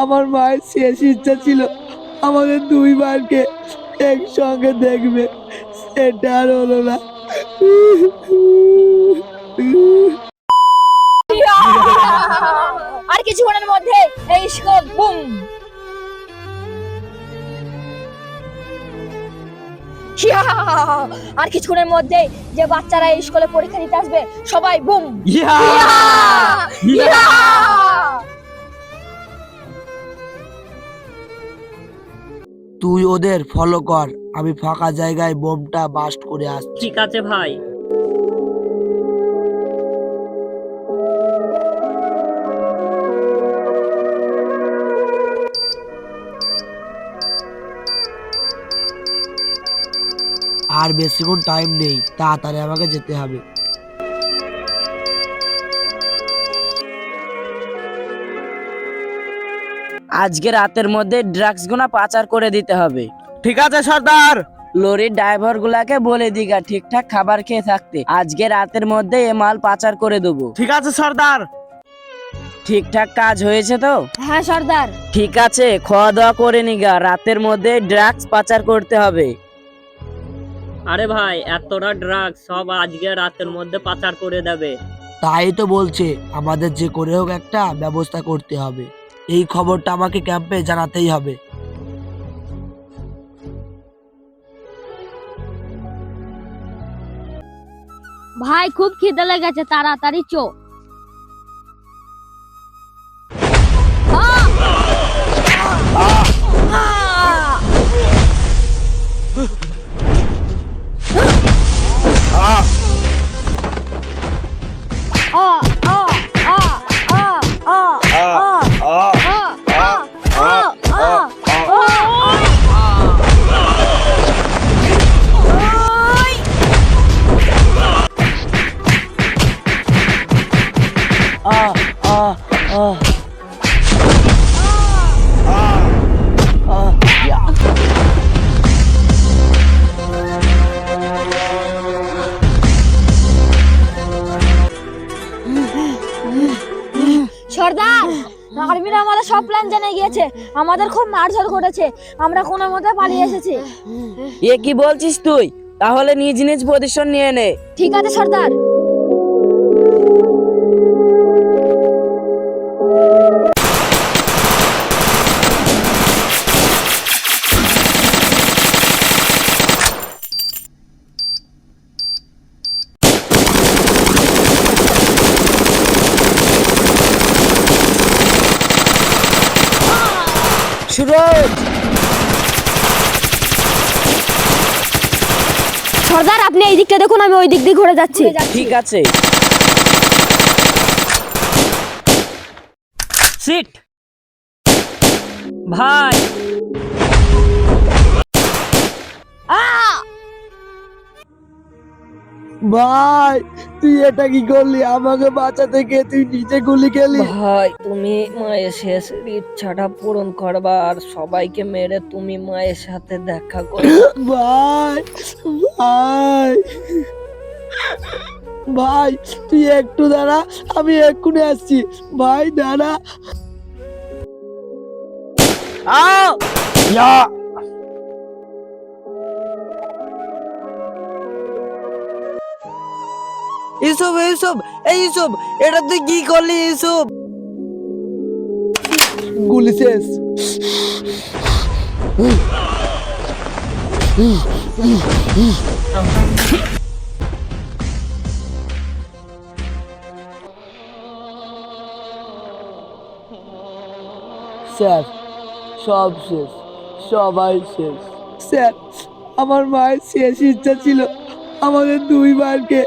আমার মায়ের শেষ ইচ্ছা ছিল আমাদের দুই বোনকে একসঙ্গে দেখবে, সেটা আর হলো না। আর কিছুক্ষণের মধ্যে এই স্কুল বুম। আর কিছুক্ষণের মধ্যে যে বাচ্চারা এই স্কুলে পরীক্ষা দিতে আসবে সবাই বুম। তুই ওদের ফলো কর, আমি ফাঁকা জায়গায় বোমটা বাস্ট করে আসছি। ঠিক আছে ভাই। আর বেশিক্ষণ টাইম নেই, তাড়াতাড়ি আমাকে যেতে হবে। আজকে রাতের মধ্যে ড্রাগস গুনা পাচার করে দিতে হবে। ঠিক আছে সর্দার। লরির ড্রাইভার গুলাকে বলে দিগা ঠিকঠাক খাবার খেয়ে থাকতে। আজকে রাতের মধ্যে এ মাল পাচার করে দেবো। ঠিক আছে সর্দার। ঠিকঠাক কাজ হয়েছে তো? হ্যাঁ সর্দার। ঠিক আছে, খাওয়া দাওয়া করে নিগা, রাতের মধ্যে ড্রাগস পাচার করতে হবে। আরে ভাই, এতটা ড্রাগস সব আজকে রাতের মধ্যে পাচার করে দেবে। তাই তো বলছে, আমাদের যে করে হোক একটা ব্যবস্থা করতে হবে। এই খবরটা আমাকে ক্যাম্পে জানাতেই হবে। ভাই খুব খিদে লেগেছে, তাড়াতাড়ি চো। সর্দার, আর্মিরা আমাদের সব প্ল্যান জেনে গিয়েছে, আমাদের খুব মারধর করেছে, আমরা কোনো মতে পালিয়ে এসেছি। এ কি বলছিস তুই? তাহলে নিজ নিজ পজিশন নিয়ে নে। ঠিক আছে সর্দার। সুরজ, সর্দার আপনি এই দিকটা দেখুন, আমি ওই দিক দিয়ে ঘুরে যাচ্ছি। ঠিক আছে। সিট ভাই। ভাই তুই এটা কি করলি? আমাকে বাঁচাতে গিয়ে তুই নিজে গুলি খেলি। ভাই, তুমি মায়ের শেষ ইচ্ছাটা পূরণ করবা আর সবাইকে মেরে তুমি মায়ের সাথে দেখা করো। ভাই ভাই ভাই তুই একটু দাঁড়া, আমি এক্ষুনি আসছি। ভাই দাঁড়া। ইসব ইসব এই ইসব, এটা তুই কি করলি ইসব? গুলি শেষ। স্যার সব শেষ, সবাই শেষ। স্যার আমার মায়ের শেষ ইচ্ছা ছিল আমাদের দুই বোনকে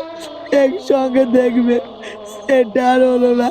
একসঙ্গে দেখবে, সেটা আর হলো না।